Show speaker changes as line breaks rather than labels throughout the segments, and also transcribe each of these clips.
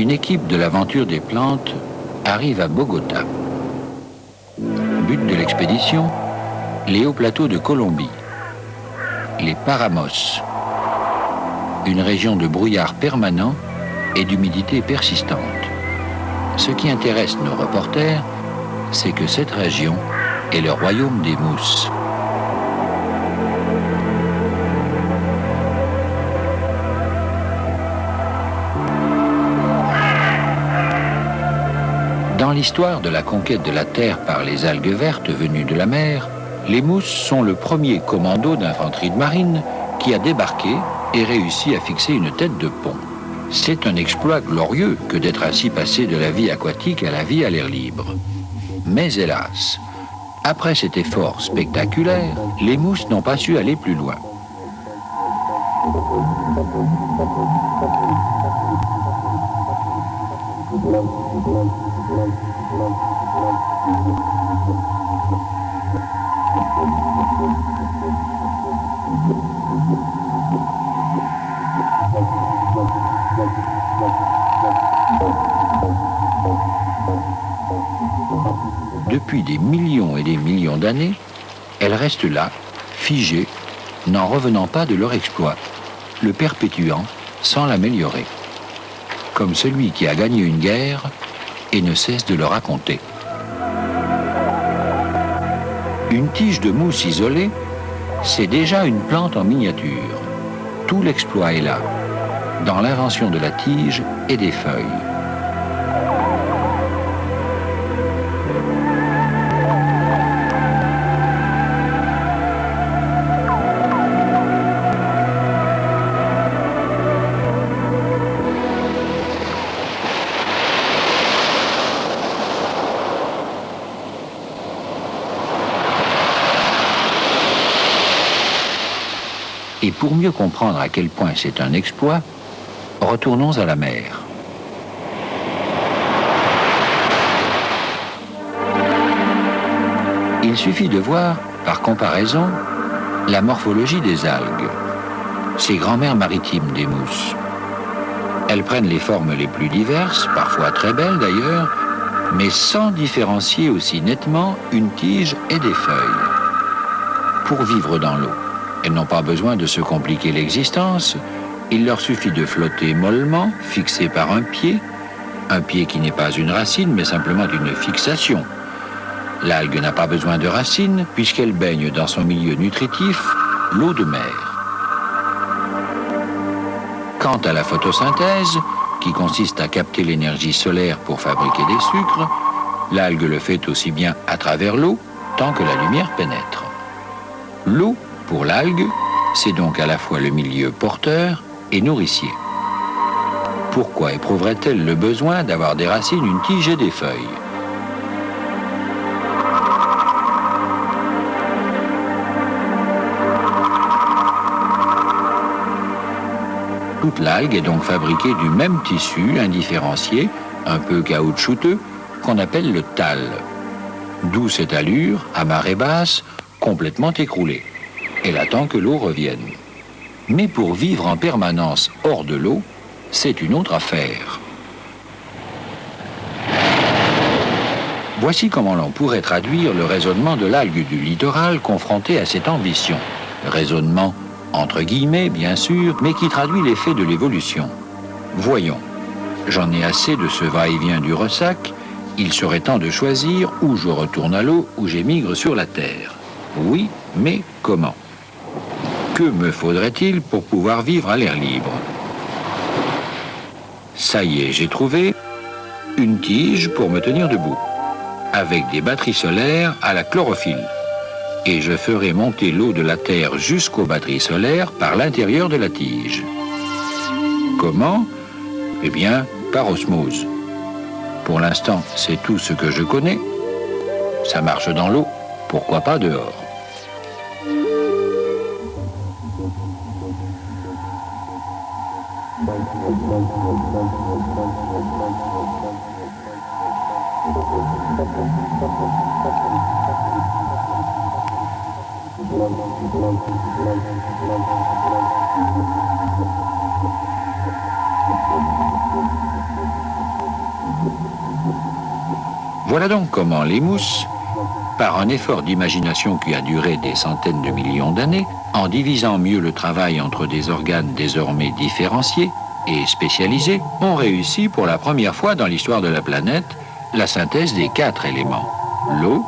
une équipe de l'aventure des plantes arrive à Bogota. But de l'expédition, les hauts plateaux de Colombie, les Paramos, une région de brouillard permanent et d'humidité persistante. Ce qui intéresse nos reporters, c'est que cette région est le royaume des mousses. Dans l'histoire de la conquête de la Terre par les algues vertes venues de la mer, les mousses sont le premier commando d'infanterie de marine qui a débarqué et réussi à fixer une tête de pont. C'est un exploit glorieux que d'être ainsi passé de la vie aquatique à la vie à l'air libre. Mais hélas, après cet effort spectaculaire, les mousses n'ont pas su aller plus loin. Depuis des millions et des millions d'années, elles restent là, figées, n'en revenant pas de leur exploit, le perpétuant sans l'améliorer. Comme celui qui a gagné une guerre et ne cesse de le raconter. Une tige de mousse isolée, c'est déjà une plante en miniature. Tout l'exploit est là, dans l'invention de la tige et des feuilles. Et pour mieux comprendre à quel point c'est un exploit, retournons à la mer. Il suffit de voir, par comparaison, la morphologie des algues, ces grands-mères maritimes des mousses. Elles prennent les formes les plus diverses, parfois très belles d'ailleurs, mais sans différencier aussi nettement une tige et des feuilles. Pour vivre dans l'eau, elles n'ont pas besoin de se compliquer l'existence. Il leur suffit de flotter mollement, fixé par un pied qui n'est pas une racine, mais simplement une fixation. L'algue n'a pas besoin de racines, puisqu'elle baigne dans son milieu nutritif, l'eau de mer. Quant à la photosynthèse, qui consiste à capter l'énergie solaire pour fabriquer des sucres, l'algue le fait aussi bien à travers l'eau, tant que la lumière pénètre. L'eau, pour l'algue, c'est donc à la fois le milieu porteur et nourricier. Pourquoi éprouverait-elle le besoin d'avoir des racines, une tige et des feuilles? Toute l'algue est donc fabriquée du même tissu indifférencié, un peu caoutchouteux, qu'on appelle le thalle. D'où cette allure, à marée basse, complètement écroulée. Elle attend que l'eau revienne. Mais pour vivre en permanence hors de l'eau, c'est une autre affaire. Voici comment l'on pourrait traduire le raisonnement de l'algue du littoral confronté à cette ambition. Raisonnement entre guillemets, bien sûr, mais qui traduit l'effet de l'évolution. Voyons, j'en ai assez de ce va-et-vient du ressac. Il serait temps de choisir où je retourne à l'eau ou j'émigre sur la terre. Oui, mais comment ? Que me faudrait-il pour pouvoir vivre à l'air libre? Ça y est, j'ai trouvé une tige pour me tenir debout, avec des batteries solaires à la chlorophylle. Et je ferai monter l'eau de la terre jusqu'aux batteries solaires par l'intérieur de la tige. Comment? Eh bien, par osmose. Pour l'instant, c'est tout ce que je connais. Ça marche dans l'eau, pourquoi pas dehors? Voilà donc comment les mousses, par un effort d'imagination qui a duré des centaines de millions d'années, en divisant mieux le travail entre des organes désormais différenciés et spécialisés, ont réussi pour la première fois dans l'histoire de la planète la synthèse des 4 éléments: l'eau,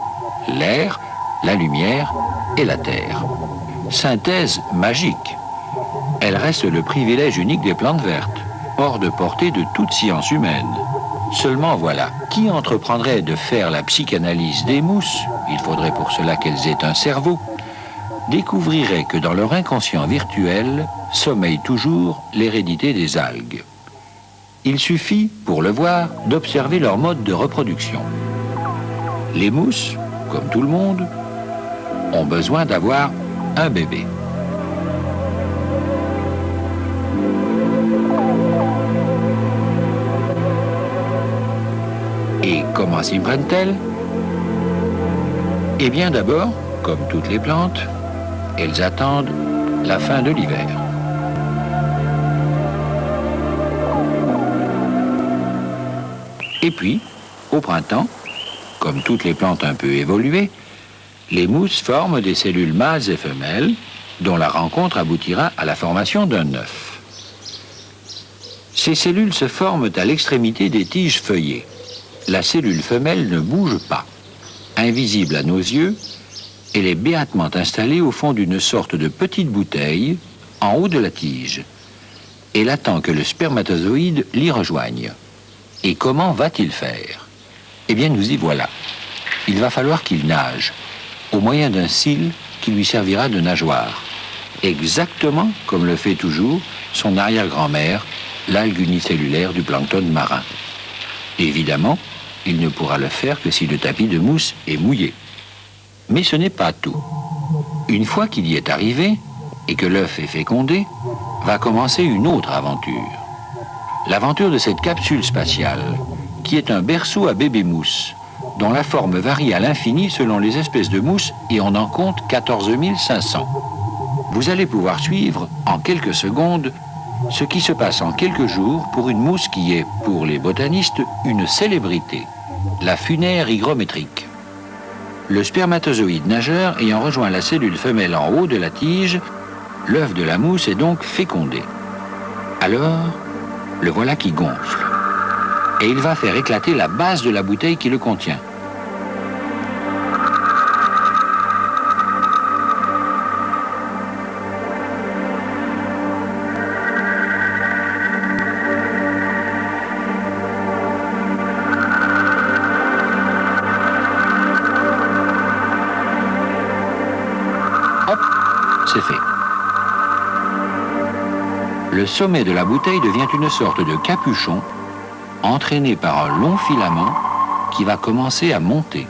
l'air, la lumière et la terre. Synthèse magique. Elle reste le privilège unique des plantes vertes, hors de portée de toute science humaine. Seulement voilà, qui entreprendrait de faire la psychanalyse des mousses, il faudrait pour cela qu'elles aient un cerveau, découvrirait que dans leur inconscient virtuel sommeille toujours l'hérédité des algues. Il suffit, pour le voir, d'observer leur mode de reproduction. Les mousses, comme tout le monde, ont besoin d'avoir un bébé. Et comment s'y prennent-elles? Eh bien d'abord, comme toutes les plantes, elles attendent la fin de l'hiver. Et puis, au printemps, comme toutes les plantes un peu évoluées, les mousses forment des cellules mâles et femelles dont la rencontre aboutira à la formation d'un œuf. Ces cellules se forment à l'extrémité des tiges feuillées. La cellule femelle ne bouge pas. Invisible à nos yeux, elle est béatement installée au fond d'une sorte de petite bouteille en haut de la tige. Elle attend que le spermatozoïde l'y rejoigne. Et comment va-t-il faire? Eh bien, nous y voilà. Il va falloir qu'il nage, au moyen d'un cil qui lui servira de nageoire. Exactement comme le fait toujours son arrière-grand-mère, l'algue unicellulaire du plancton marin. Évidemment, il ne pourra le faire que si le tapis de mousse est mouillé. Mais ce n'est pas tout. Une fois qu'il y est arrivé, et que l'œuf est fécondé, va commencer une autre aventure. L'aventure de cette capsule spatiale, qui est un berceau à bébé mousse, dont la forme varie à l'infini selon les espèces de mousses, et on en compte 14 500. Vous allez pouvoir suivre, en quelques secondes, ce qui se passe en quelques jours pour une mousse qui est, pour les botanistes, une célébrité, la funaire hygrométrique. Le spermatozoïde nageur ayant rejoint la cellule femelle en haut de la tige, l'œuf de la mousse est donc fécondé. Alors, le voilà qui gonfle. Et il va faire éclater la base de la bouteille qui le contient. Hop, c'est fait. Le sommet de la bouteille devient une sorte de capuchon entraîné par un long filament qui va commencer à monter.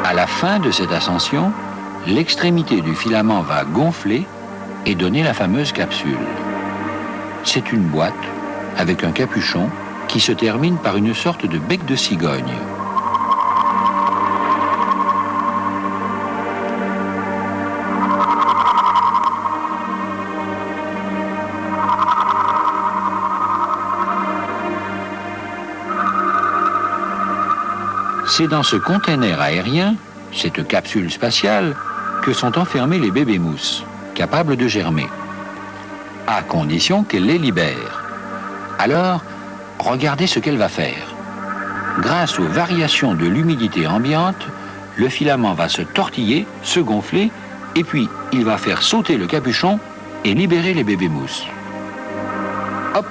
À la fin de cette ascension, l'extrémité du filament va gonfler et donner la fameuse capsule. C'est une boîte avec un capuchon qui se termine par une sorte de bec de cigogne. C'est dans ce conteneur aérien, cette capsule spatiale, que sont enfermés les bébés mousses, capables de germer, à condition qu'elle les libère. Alors, regardez ce qu'elle va faire. Grâce aux variations de l'humidité ambiante, le filament va se tortiller, se gonfler, et puis il va faire sauter le capuchon et libérer les bébés mousses. Hop,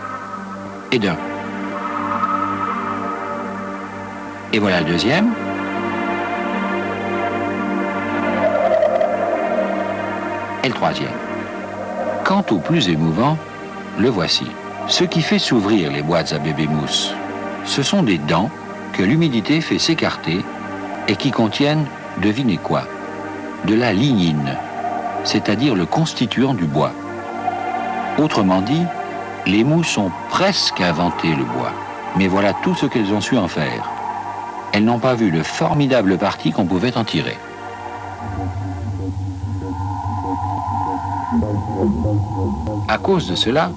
et d'un. Et voilà le deuxième. Et le troisième. Quant au plus émouvant, le voici. Ce qui fait s'ouvrir les boîtes à bébé mousse, ce sont des dents que l'humidité fait s'écarter et qui contiennent, devinez quoi, de la lignine, c'est-à-dire le constituant du bois. Autrement dit, les mousses ont presque inventé le bois, mais voilà tout ce qu'elles ont su en faire. Elles n'ont pas vu le formidable parti qu'on pouvait en tirer. À cause de cela,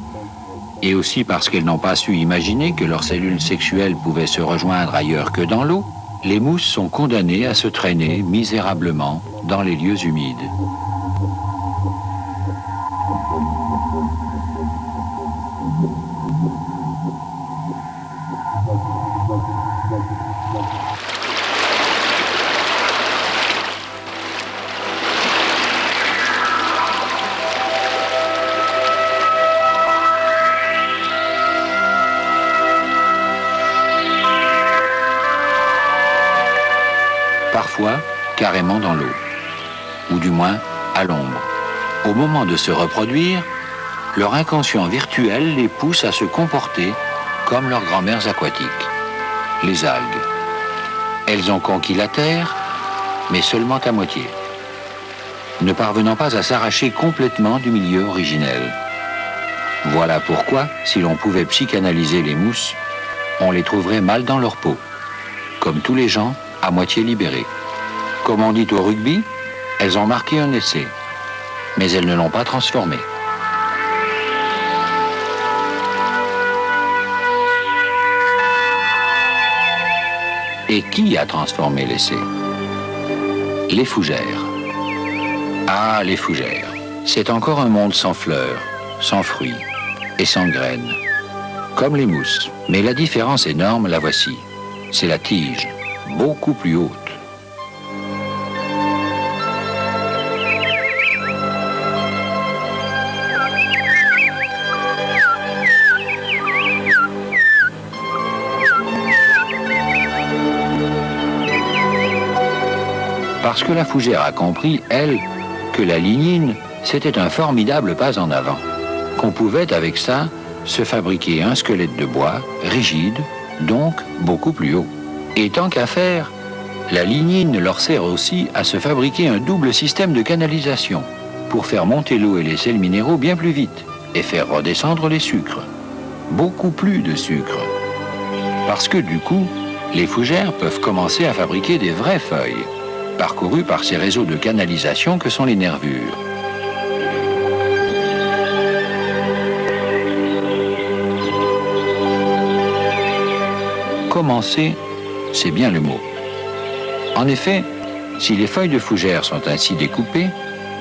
et aussi parce qu'elles n'ont pas su imaginer que leurs cellules sexuelles pouvaient se rejoindre ailleurs que dans l'eau, les mousses sont condamnées à se traîner misérablement dans les lieux humides. Parfois carrément dans l'eau, ou du moins à l'ombre. Au moment de se reproduire, leur inconscient virtuel les pousse à se comporter comme leurs grand-mères aquatiques, les algues. Elles ont conquis la terre, mais seulement à moitié, ne parvenant pas à s'arracher complètement du milieu originel. Voilà pourquoi, si l'on pouvait psychanalyser les mousses, on les trouverait mal dans leur peau, comme tous les gens à moitié libérées. Comme on dit au rugby, elles ont marqué un essai, mais elles ne l'ont pas transformé. Et qui a transformé l'essai? Les fougères. Ah, les fougères. C'est encore un monde sans fleurs, sans fruits et sans graines. Comme les mousses. Mais la différence énorme, la voici. C'est la tige, beaucoup plus haute. Parce que la fougère a compris, elle, que la lignine, c'était un formidable pas en avant. Qu'on pouvait, avec ça, se fabriquer un squelette de bois, rigide, donc beaucoup plus haut. Et tant qu'à faire, la lignine leur sert aussi à se fabriquer un double système de canalisation, pour faire monter l'eau et les sels minéraux bien plus vite, et faire redescendre les sucres. Beaucoup plus de sucre. Parce que du coup, les fougères peuvent commencer à fabriquer des vraies feuilles, parcourus par ces réseaux de canalisation que sont les nervures. Commencer, c'est bien le mot. En effet, si les feuilles de fougère sont ainsi découpées,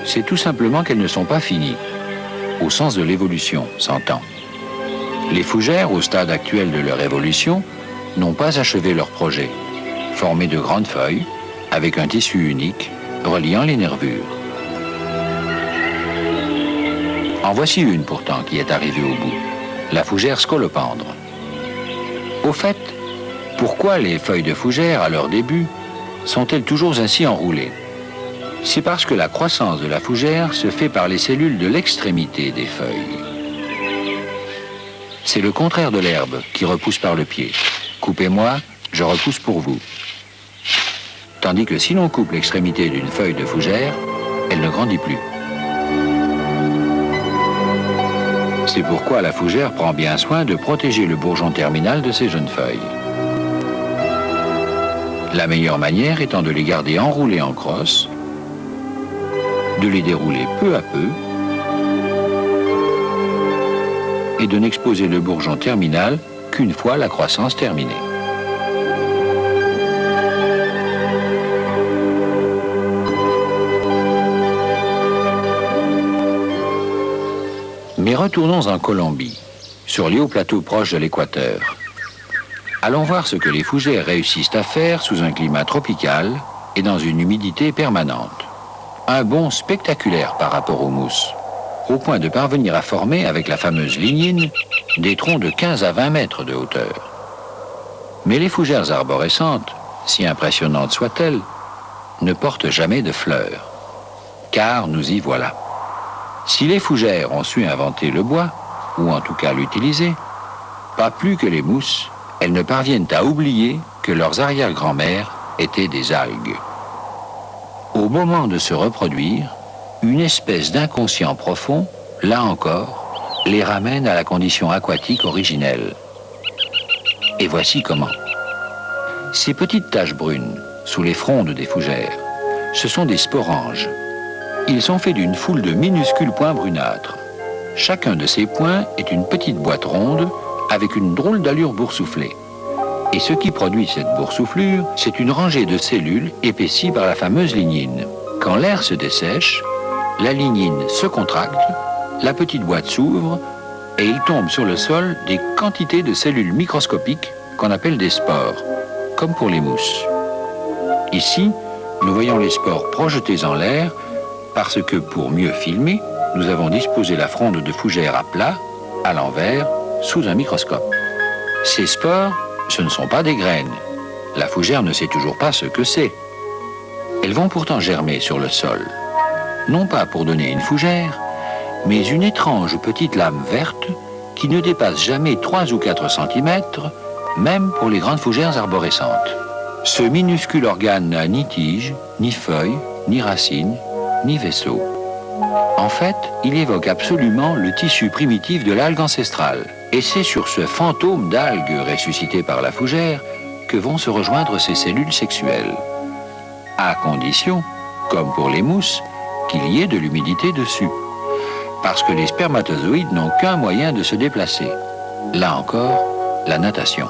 c'est tout simplement qu'elles ne sont pas finies, au sens de l'évolution, s'entend. Les fougères, au stade actuel de leur évolution, n'ont pas achevé leur projet, formé de grandes feuilles, avec un tissu unique, reliant les nervures. En voici une pourtant qui est arrivée au bout, la fougère scolopendre. Au fait, pourquoi les feuilles de fougère, à leur début, sont-elles toujours ainsi enroulées? C'est parce que la croissance de la fougère se fait par les cellules de l'extrémité des feuilles. C'est le contraire de l'herbe qui repousse par le pied. Coupez-moi, je repousse pour vous. Tandis que si l'on coupe l'extrémité d'une feuille de fougère, elle ne grandit plus. C'est pourquoi la fougère prend bien soin de protéger le bourgeon terminal de ses jeunes feuilles. La meilleure manière étant de les garder enroulées en crosse, de les dérouler peu à peu et de n'exposer le bourgeon terminal qu'une fois la croissance terminée. Mais retournons en Colombie, sur les hauts plateaux proches de l'équateur. Allons voir ce que les fougères réussissent à faire sous un climat tropical et dans une humidité permanente. Un bond spectaculaire par rapport aux mousses, au point de parvenir à former, avec la fameuse lignine, des troncs de 15 à 20 mètres de hauteur. Mais les fougères arborescentes, si impressionnantes soient-elles, ne portent jamais de fleurs. Car nous y voilà. Si les fougères ont su inventer le bois, ou en tout cas l'utiliser, pas plus que les mousses, elles ne parviennent à oublier que leurs arrière-grand-mères étaient des algues. Au moment de se reproduire, une espèce d'inconscient profond, là encore, les ramène à la condition aquatique originelle. Et voici comment. Ces petites taches brunes, sous les frondes des fougères, ce sont des sporanges. Ils sont faits d'une foule de minuscules points brunâtres. Chacun de ces points est une petite boîte ronde avec une drôle d'allure boursouflée. Et ce qui produit cette boursouflure, c'est une rangée de cellules épaissies par la fameuse lignine. Quand l'air se dessèche, la lignine se contracte, la petite boîte s'ouvre et il tombe sur le sol des quantités de cellules microscopiques qu'on appelle des spores, comme pour les mousses. Ici, nous voyons les spores projetés en l'air parce que pour mieux filmer, nous avons disposé la fronde de fougère à plat, à l'envers, sous un microscope. Ces spores, ce ne sont pas des graines. La fougère ne sait toujours pas ce que c'est. Elles vont pourtant germer sur le sol. Non pas pour donner une fougère, mais une étrange petite lame verte qui ne dépasse jamais 3 ou 4 cm, même pour les grandes fougères arborescentes. Ce minuscule organe n'a ni tige, ni feuilles, ni racines, ni vaisseau. En fait, il évoque absolument le tissu primitif de l'algue ancestrale. Et c'est sur ce fantôme d'algues ressuscité par la fougère que vont se rejoindre ces cellules sexuelles. À condition, comme pour les mousses, qu'il y ait de l'humidité dessus. Parce que les spermatozoïdes n'ont qu'un moyen de se déplacer. Là encore, la natation.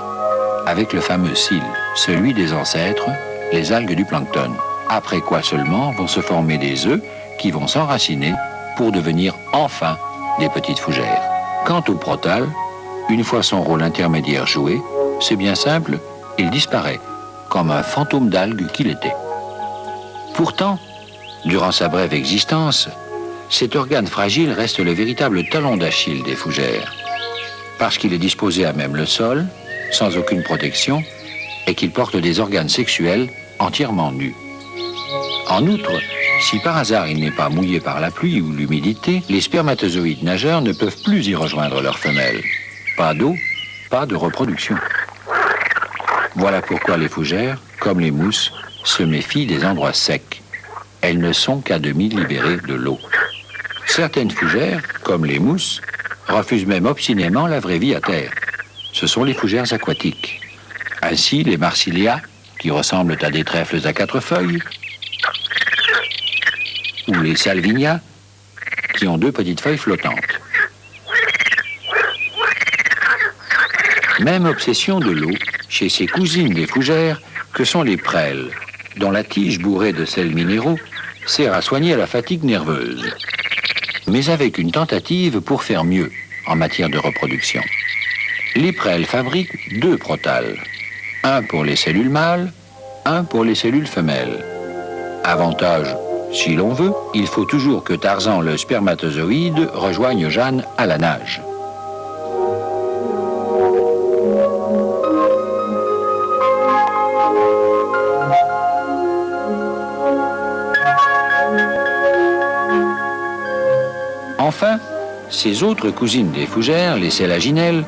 Avec le fameux cyle, celui des ancêtres, les algues du plancton. Après quoi seulement vont se former des œufs qui vont s'enraciner pour devenir enfin des petites fougères. Quant au protal, une fois son rôle intermédiaire joué, c'est bien simple, il disparaît, comme un fantôme d'algues qu'il était. Pourtant, durant sa brève existence, cet organe fragile reste le véritable talon d'Achille des fougères, parce qu'il est disposé à même le sol, sans aucune protection, et qu'il porte des organes sexuels entièrement nus. En outre, si par hasard il n'est pas mouillé par la pluie ou l'humidité, les spermatozoïdes nageurs ne peuvent plus y rejoindre leurs femelles. Pas d'eau, pas de reproduction. Voilà pourquoi les fougères, comme les mousses, se méfient des endroits secs. Elles ne sont qu'à demi libérées de l'eau. Certaines fougères, comme les mousses, refusent même obstinément la vraie vie à terre. Ce sont les fougères aquatiques. Ainsi, les Marsilia, qui ressemblent à des trèfles à 4 feuilles, ou les Salvinia, qui ont 2 petites feuilles flottantes. Même obsession de l'eau chez ces cousines des fougères que sont les prêles, dont la tige bourrée de sels minéraux sert à soigner la fatigue nerveuse, mais avec une tentative pour faire mieux en matière de reproduction. Les prêles fabriquent 2 protales, un pour les cellules mâles, un pour les cellules femelles. Avantage, si l'on veut, il faut toujours que Tarzan le spermatozoïde rejoigne Jeanne à la nage. Enfin, ces autres cousines des fougères, les sélaginelles,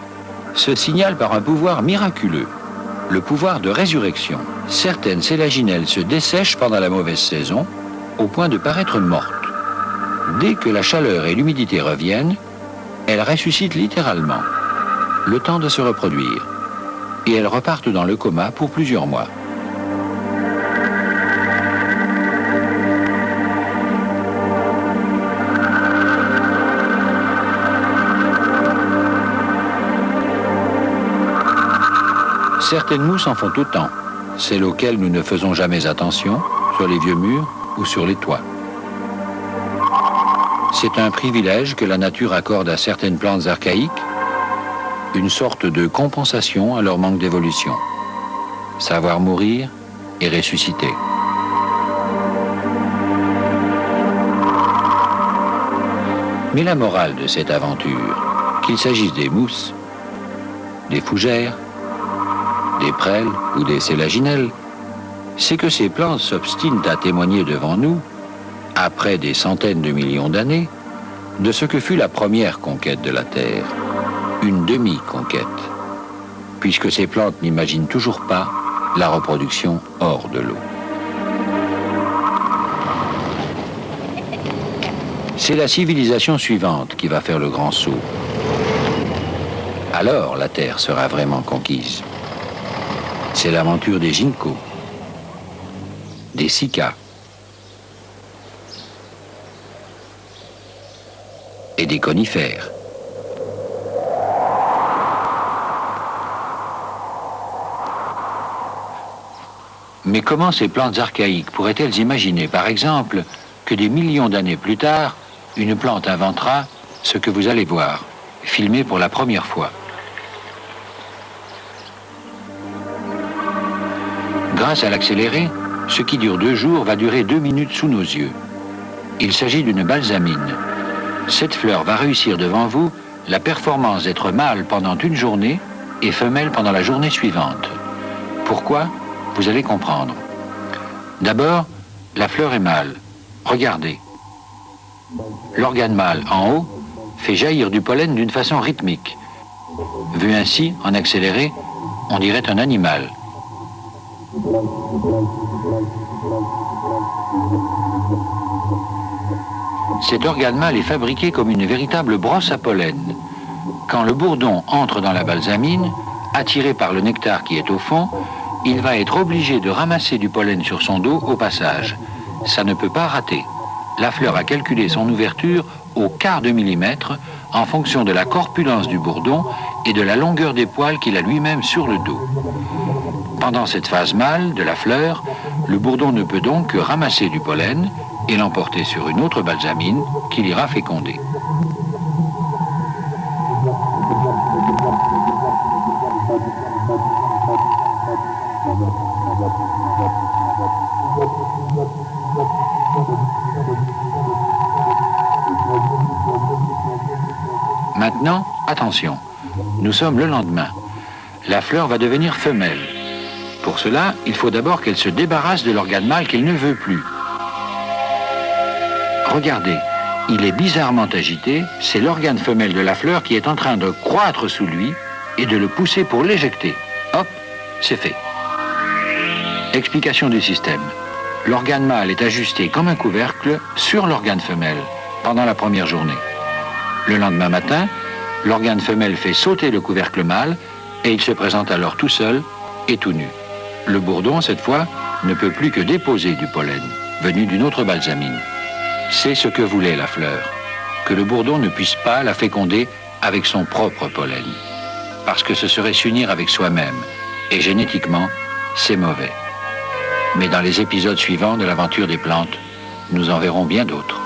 se signalent par un pouvoir miraculeux, le pouvoir de résurrection. Certaines sélaginelles se dessèchent pendant la mauvaise saison, au point de paraître mortes. Dès que la chaleur et l'humidité reviennent, elles ressuscitent littéralement, le temps de se reproduire, et elles repartent dans le coma pour plusieurs mois. Certaines mousses en font autant, celles auxquelles nous ne faisons jamais attention, sur les vieux murs ou sur les toits. C'est un privilège que la nature accorde à certaines plantes archaïques, une sorte de compensation à leur manque d'évolution. Savoir mourir et ressusciter. Mais la morale de cette aventure, qu'il s'agisse des mousses, des fougères, des des prêles ou des sélaginelles, c'est que ces plantes s'obstinent à témoigner devant nous, après des centaines de millions d'années, de ce que fut la première conquête de la Terre, une demi-conquête, puisque ces plantes n'imaginent toujours pas la reproduction hors de l'eau. C'est la civilisation suivante qui va faire le grand saut. Alors la Terre sera vraiment conquise. C'est l'aventure des ginkgos, des cycas et des conifères. Mais comment ces plantes archaïques pourraient-elles imaginer, par exemple, que des millions d'années plus tard, une plante inventera ce que vous allez voir, filmé pour la première fois? Grâce à l'accéléré, ce qui dure 2 jours va durer 2 minutes sous nos yeux. Il s'agit d'une balsamine. Cette fleur va réussir devant vous la performance d'être mâle pendant une journée et femelle pendant la journée suivante. Pourquoi? Vous allez comprendre. D'abord, la fleur est mâle. Regardez. L'organe mâle en haut fait jaillir du pollen d'une façon rythmique. Vu ainsi, en accéléré, on dirait un animal. Cet organe mâle est fabriqué comme une véritable brosse à pollen. Quand le bourdon entre dans la balsamine, attiré par le nectar qui est au fond, il va être obligé de ramasser du pollen sur son dos au passage. Ça ne peut pas rater. La fleur a calculé son ouverture au quart de millimètre en fonction de la corpulence du bourdon et de la longueur des poils qu'il a lui-même sur le dos. Pendant cette phase mâle de la fleur, le bourdon ne peut donc que ramasser du pollen et l'emporter sur une autre balsamine qu'il ira féconder. Maintenant, attention, nous sommes le lendemain. La fleur va devenir femelle. Pour cela, il faut d'abord qu'elle se débarrasse de l'organe mâle qu'elle ne veut plus. Regardez, il est bizarrement agité, c'est l'organe femelle de la fleur qui est en train de croître sous lui et de le pousser pour l'éjecter. Hop, c'est fait. Explication du système. L'organe mâle est ajusté comme un couvercle sur l'organe femelle pendant la première journée. Le lendemain matin, l'organe femelle fait sauter le couvercle mâle et il se présente alors tout seul et tout nu. Le bourdon, cette fois, ne peut plus que déposer du pollen, venu d'une autre balsamine. C'est ce que voulait la fleur, que le bourdon ne puisse pas la féconder avec son propre pollen, parce que ce serait s'unir avec soi-même, et génétiquement, c'est mauvais. Mais dans les épisodes suivants de l'aventure des plantes, nous en verrons bien d'autres.